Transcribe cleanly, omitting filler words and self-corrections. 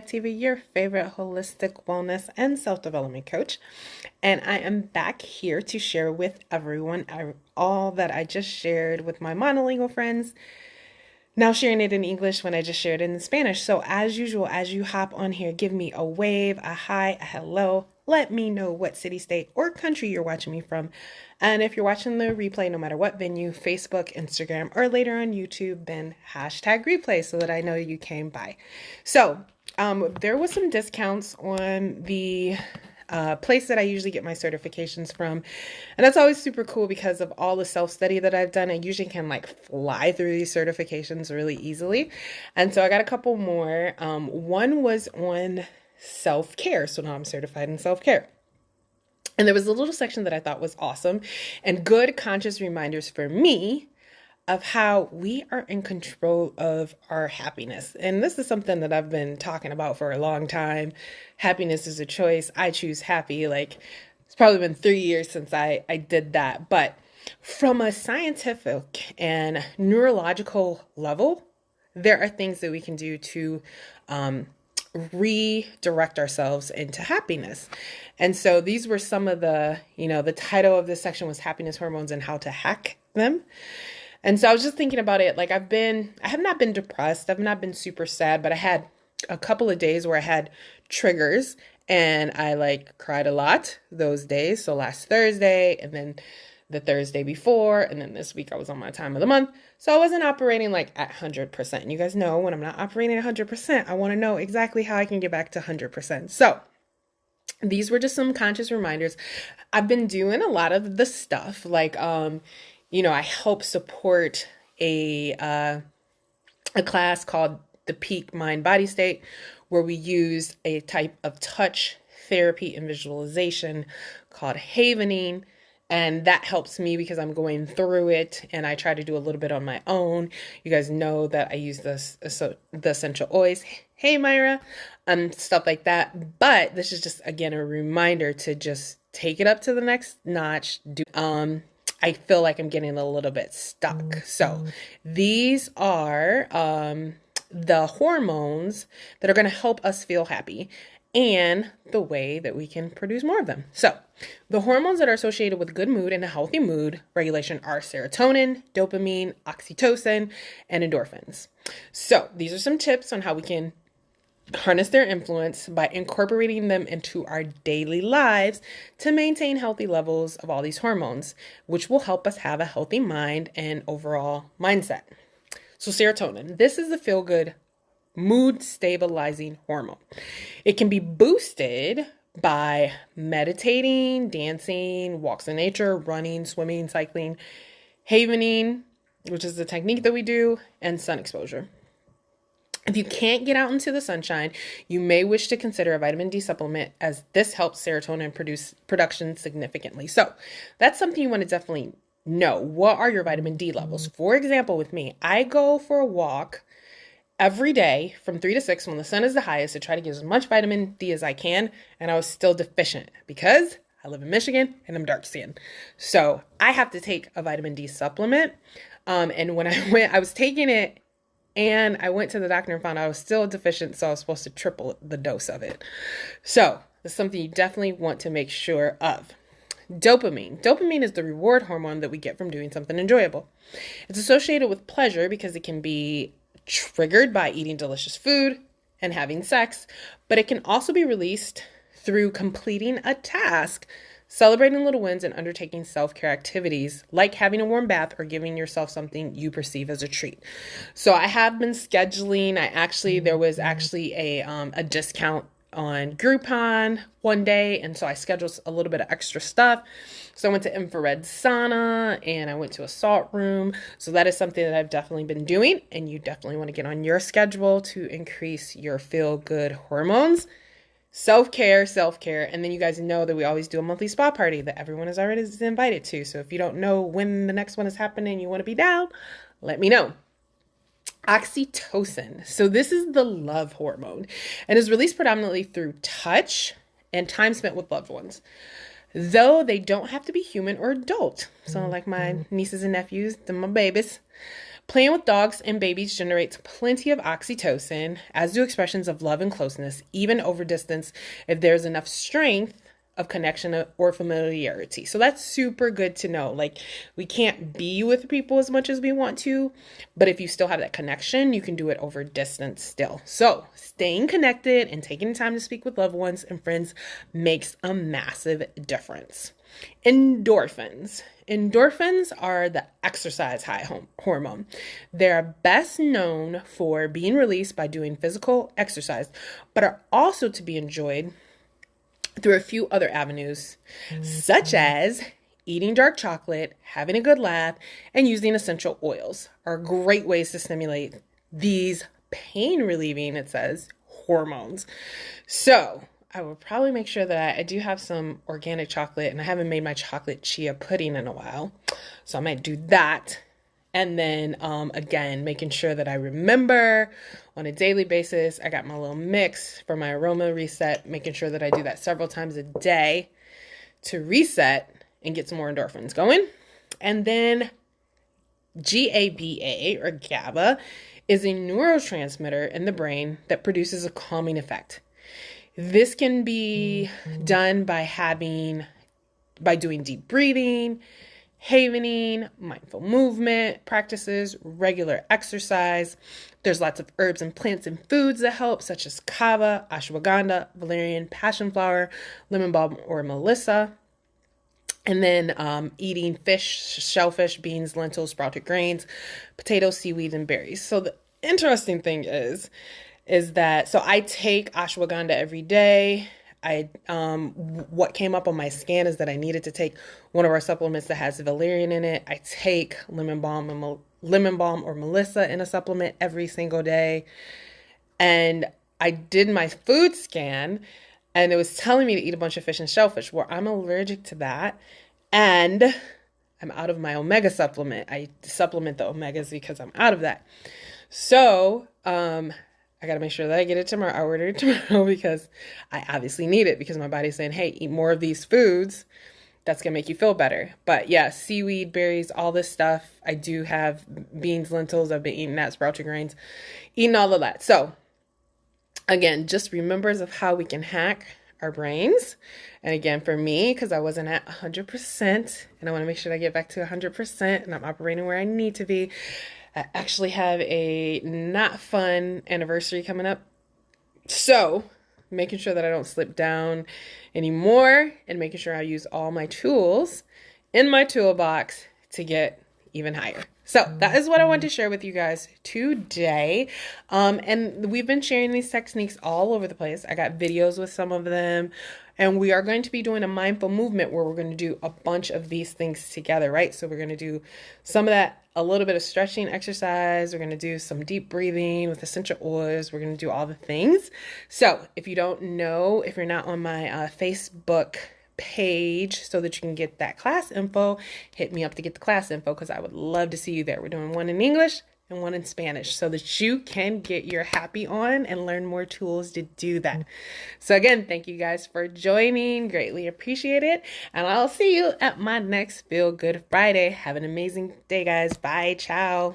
TV, your favorite holistic wellness and self-development coach. And I am back here to share with everyone all that I just shared with my monolingual friends, now sharing it in English when I just shared it in Spanish. So as usual, as you hop on here, give me a wave, a hi, a hello. Let me know what city, state, or country you're watching me from. And if you're watching the replay, no matter what venue, Facebook, Instagram, or later on YouTube, then hashtag replay so that I know you came by. So there was some discounts on the place that I usually get my certifications from. And that's always super cool because of all the self-study that I've done. I usually can fly through these certifications really easily. And so I got a couple more. One was on self-care. So now I'm certified in self-care. And there was a little section that I thought was awesome and good conscious reminders for me of how we are in control of our happiness. And this is something that I've been talking about for a long time. Happiness is a choice. I choose happy. It's probably been 3 years since I did that. But from a scientific and neurological level, there are things that we can do to redirect ourselves into happiness. And so these were some of the title of this section was Happiness Hormones and How to Hack Them. And so I was just thinking about it. I have not been depressed. I've not been super sad, but I had a couple of days where I had triggers and I cried a lot those days. So last Thursday and then the Thursday before, and then this week I was on my time of the month. So I wasn't operating at 100%. And you guys know when I'm not operating at 100%, I want to know exactly how I can get back to 100%. So these were just some conscious reminders. I've been doing a lot of the stuff I help support a class called the Peak Mind Body State, where we use a type of touch therapy and visualization called havening. And that helps me because I'm going through it and I try to do a little bit on my own. You guys know that I use the essential oils. Hey, Myra, stuff like that. But this is just, again, a reminder to just take it up to the next notch. I feel like I'm getting a little bit stuck. So these are the hormones that are going to help us feel happy and the way that we can produce more of them. So the hormones that are associated with good mood and a healthy mood regulation are serotonin, dopamine, oxytocin, and endorphins. So these are some tips on how we can harness their influence by incorporating them into our daily lives to maintain healthy levels of all these hormones, which will help us have a healthy mind and overall mindset. So serotonin, this is the feel-good mood stabilizing hormone. It can be boosted by meditating, dancing, walks in nature, running, swimming, cycling, havening, which is the technique that we do, and sun exposure. If you can't get out into the sunshine, you may wish to consider a vitamin D supplement, as this helps serotonin production significantly. So that's something you want to definitely know. What are your vitamin D levels? For example, with me, I go for a walk every day from 3 to 6 when the sun is the highest to try to get as much vitamin D as I can. And I was still deficient because I live in Michigan and I'm dark skinned. So I have to take a vitamin D supplement. And when I went, I was taking it and I went to the doctor and found out I was still deficient. So I was supposed to triple the dose of it. So that's something you definitely want to make sure of. Dopamine. Dopamine is the reward hormone that we get from doing something enjoyable. It's associated with pleasure because it can be triggered by eating delicious food and having sex, but it can also be released through completing a task, celebrating little wins, and undertaking self-care activities like having a warm bath or giving yourself something you perceive as a treat. So I have been scheduling. There was actually a discount on Groupon one day, and so I scheduled a little bit of extra stuff. So I went to infrared sauna and I went to a salt room. So that is something that I've definitely been doing, and you definitely want to get on your schedule to increase your feel-good hormones. Self-care. And then you guys know that we always do a monthly spa party that everyone is already invited to. So if you don't know when the next one is happening and you want to be down, let me know. Oxytocin. So this is the love hormone and is released predominantly through touch and time spent with loved ones, though they don't have to be human or adult. So like my nieces and nephews, they're my babies. Playing with dogs and babies generates plenty of oxytocin, as do expressions of love and closeness, even over distance, if there's enough strength of connection or familiarity. So that's super good to know. Like, we can't be with people as much as we want to, but if you still have that connection, you can do it over distance still. So staying connected and taking time to speak with loved ones and friends makes a massive difference. Endorphins. Endorphins are the exercise high hormone. They're best known for being released by doing physical exercise, but are also to be enjoyed through a few other avenues, such as eating dark chocolate, having a good laugh, and using essential oils are great ways to stimulate these pain relieving, it says, hormones. So I will probably make sure that I do have some organic chocolate, and I haven't made my chocolate chia pudding in a while. So I might do that. And then, again, making sure that I remember on a daily basis. I got my little mix for my aroma reset, making sure that I do that several times a day to reset and get some more endorphins going. And then GABA, or GABA, is a neurotransmitter in the brain that produces a calming effect. This can be done by doing deep breathing, havening, mindful movement practices, regular exercise. There's lots of herbs and plants and foods that help, such as kava, ashwagandha, valerian, passion flower, lemon balm, or melissa. And then eating fish, shellfish, beans, lentils, sprouted grains, potatoes, seaweed, and berries. So the interesting thing is that, so I take ashwagandha every day. What came up on my scan is that I needed to take one of our supplements that has valerian in it. I take lemon balm or melissa in a supplement every single day. And I did my food scan, and it was telling me to eat a bunch of fish and shellfish. Well, I'm allergic to that, and I'm out of my omega supplement. I supplement the omegas because I'm out of that. So, I got to make sure that I get it tomorrow. I order it tomorrow because I obviously need it, because my body's saying, hey, eat more of these foods. That's going to make you feel better. But yeah, seaweed, berries, all this stuff. I do have beans, lentils. I've been eating that, sprouted grains, eating all of that. So again, just remembers of how we can hack our brains. And again, for me, because I wasn't at 100%, and I want to make sure I get back to 100%, and I'm operating where I need to be. I actually have a not fun anniversary coming up. So making sure that I don't slip down anymore, and making sure I use all my tools in my toolbox to get even higher. So that is what I want to share with you guys today. And we've been sharing these techniques all over the place. I got videos with some of them, and we are going to be doing a mindful movement where we're going to do a bunch of these things together, right? So we're going to do some of that, a little bit of stretching exercise. We're going to do some deep breathing with essential oils. We're going to do all the things. So if you don't know, if you're not on my Facebook page so that you can get that class info, hit me up to get the class info, because I would love to see you there. We're doing one in English and one in Spanish so that you can get your happy on and learn more tools to do that. So again, thank you guys for joining. Greatly appreciate it. And I'll see you at my next Feel Good Friday. Have an amazing day, guys. Bye. Ciao.